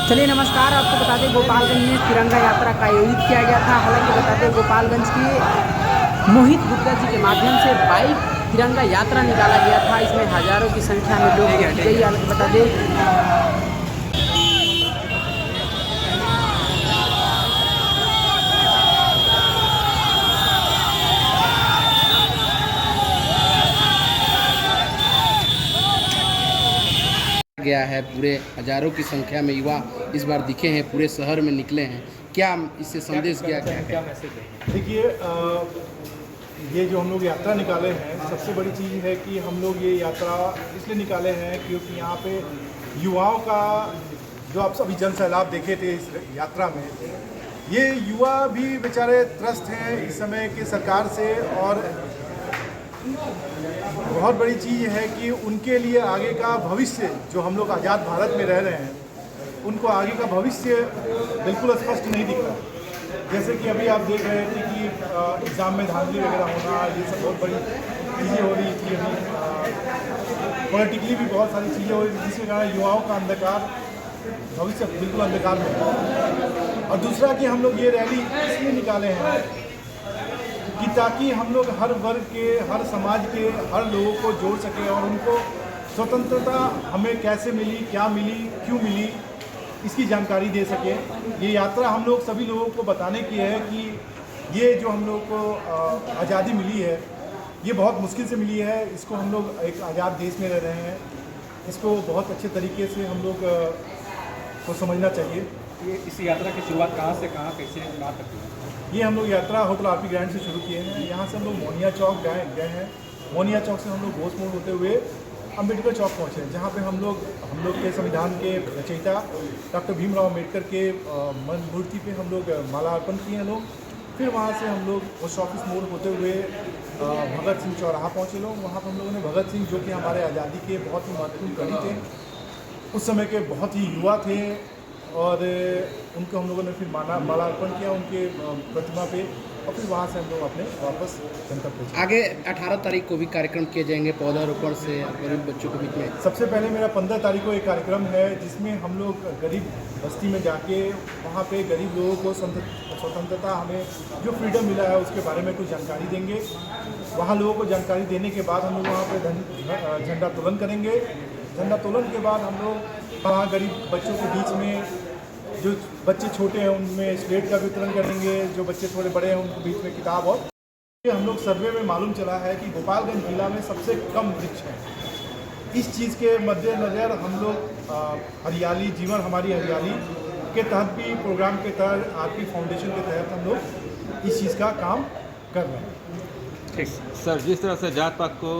चलिए नमस्कार। आपको बता दें गोपालगंज में तिरंगा यात्रा का आयोजित किया गया था। हालांकि बता दें गोपालगंज के मोहित गुप्ता जी के माध्यम से बाइक तिरंगा यात्रा निकाला गया था। इसमें हजारों की संख्या में लोग देखी गई। हालांकि बता दें गया है, पूरे हजारों की संख्या में युवा इस बार दिखे हैं, पूरे शहर में निकले हैं। क्या इससे संदेश क्या मैसेज है? देखिए, ये जो हम लोग यात्रा निकाले हैं, सबसे बड़ी चीज़ है कि हम लोग ये यात्रा इसलिए निकाले हैं क्योंकि यहाँ पे युवाओं का जो आप सभी जन सैलाब देखे थे इस यात्रा में, ये युवा भी बेचारे त्रस्त हैं इस समय के सरकार से। और बहुत बड़ी चीज़ है कि उनके लिए आगे का भविष्य, जो हम लोग आज़ाद भारत में रह रहे हैं, उनको आगे का भविष्य बिल्कुल स्पष्ट नहीं दिख रहा। जैसे कि अभी आप देख रहे थे कि एग्ज़ाम में धांधली वगैरह होना, ये सब बहुत बड़ी चीज़ें हो रही थी। अभी पॉलिटिकली भी बहुत सारी चीज़ें हो रही थी, जिसके कारण युवाओं का अंधकार भविष्य बिल्कुल अंधकार में है। और दूसरा कि हम लोग ये रैली इसलिए निकाले हैं कि ताकि हम लोग हर वर्ग के, हर समाज के हर लोगों को जोड़ सकें और उनको स्वतंत्रता हमें कैसे मिली, क्या मिली, क्यों मिली, इसकी जानकारी दे सकें। ये यात्रा हम लोग सभी लोगों को बताने की है कि ये जो हम लोग को आज़ादी मिली है, ये बहुत मुश्किल से मिली है। इसको हम लोग एक आज़ाद देश में रह रहे हैं, इसको बहुत अच्छे तरीके से हम लोग को समझना चाहिए। ये इस यात्रा की शुरुआत कहाँ से कहाँ, कैसे, कहाँ तक हुई? ये हम लोग यात्रा होटल आरपी ग्रैंड से शुरू किए हैं। यहाँ से हम लोग मोनिया चौक गए हैं। मोनिया चौक से हम लोग घोष मोड़ होते हुए अम्बेडकर चौक पहुँचे, जहाँ पे हम लोग के संविधान के रचयिता डॉक्टर भीमराव अम्बेडकर के मूर्ति पे हम लोग माला अर्पण किए हैं लोग। फिर वहाँ से हम लोग पोस्ट ऑफिस मोड़ होते हुए भगत सिंह चौराहा पहुँचे लोग। वहाँ पर हम लोगों ने भगत सिंह, जो कि हमारे आज़ादी के बहुत ही महत्वपूर्ण कड़ी थे, उस समय के बहुत ही युवा थे, और उनको हम लोगों ने फिर माला अर्पण किया उनके प्रतिमा पे, और फिर वहाँ से हम लोग अपने वापस गंतव्य पे। आगे 18 तारीख को भी कार्यक्रम किए जाएंगे पौधारोपण से गरीब बच्चों के बीच में। सबसे पहले मेरा 15 तारीख को एक कार्यक्रम है, जिसमें हम लोग गरीब बस्ती में जाके वहाँ पे गरीब लोगों को स्वतंत्रता, हमें जो फ्रीडम मिला है उसके बारे में कुछ जानकारी देंगे। वहाँ लोगों को जानकारी देने के बाद हम लोग वहाँ पर झंडा तोलन करेंगे। झंडा तोलन के बाद हम लोग वहाँ गरीब बच्चों के बीच में, जो बच्चे छोटे हैं उनमें स्लेट का वितरण करेंगे, जो बच्चे थोड़े बड़े हैं उनके बीच में किताब। और हम लोग सर्वे में मालूम चला है कि गोपालगंज जिला में सबसे कम वृक्ष है। इस चीज़ के मद्देनज़र हम लोग हरियाली जीवन हमारी हरियाली के तहत भी, प्रोग्राम के तहत, आरपी फाउंडेशन के तहत हम लोग इस चीज़ का काम कर रहे हैं। ठीक सर, जिस तरह से जात पात को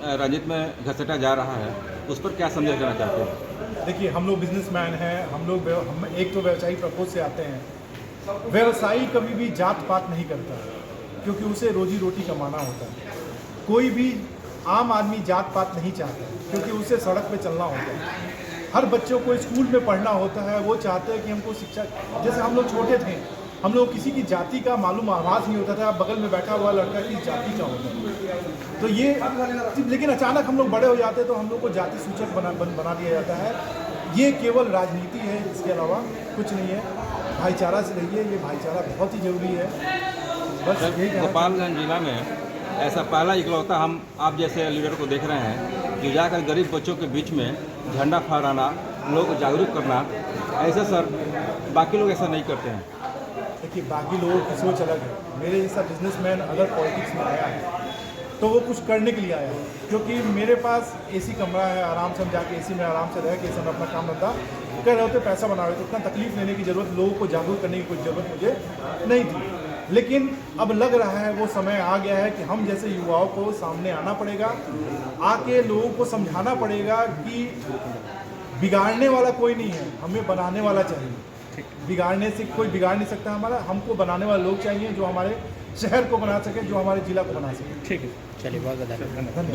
राजनीति में घसीटा जा रहा है, उस पर क्या संदेश देना चाहते हैं? देखिए, हम लोग बिजनेसमैन हैं, हम एक तो व्यवसायी प्रपोज से आते हैं। व्यवसायी कभी भी जात पात नहीं करता, क्योंकि उसे रोजी रोटी कमाना होता है। कोई भी आम आदमी जात पात नहीं चाहता, क्योंकि उसे सड़क पे चलना होता है। हर बच्चों को स्कूल में पढ़ना होता है, वो चाहते हैं कि हमको शिक्षा, जैसे हम लोग छोटे थे, हम लोग किसी की जाति का मालूम आवाज़ नहीं होता था, बगल में बैठा हुआ लड़का किस जाति का होता है। तो ये, लेकिन अचानक हम लोग बड़े हो जाते हैं तो हम लोग को जाति सूचक बना दिया जाता है। ये केवल राजनीति है, इसके अलावा कुछ नहीं है। भाईचारा से रहिए, ये भाईचारा बहुत ही जरूरी है। बस यही गोपालगंज जिला में ऐसा पहला इकलौता हम आप जैसे लीडर को देख रहे हैं, जो जाकर गरीब बच्चों के बीच में झंडा फहराना, लोगों को जागरूक करना। ऐसा सर बाकी लोग ऐसा नहीं करते हैं। देखिए, बाकी लोगों की सोच अलग है। मेरे जैसा बिजनेसमैन अगर पॉलिटिक्स में आया है तो वो कुछ करने के लिए आया है, क्योंकि मेरे पास एसी कमरा है, आराम से हम जाके एसी में आराम से रह के हम अपना काम धंधा कर रहे होते, पैसा बना रहे थे। इतना तकलीफ लेने की ज़रूरत, लोगों को जागरूक करने की कोई ज़रूरत मुझे नहीं थी। लेकिन अब लग रहा है वो समय आ गया है कि हम जैसे युवाओं को सामने आना पड़ेगा, आके लोगों को समझाना पड़ेगा कि बिगाड़ने वाला कोई नहीं है, हमें बनाने वाला चाहिए। बिगाड़ने से कोई बिगाड़ नहीं सकता हमारा, हमको बनाने वाले लोग चाहिए, जो हमारे शहर को बना सके, जो हमारे जिला को बना सके। ठीक है, चलिए, बहुत धन्यवाद।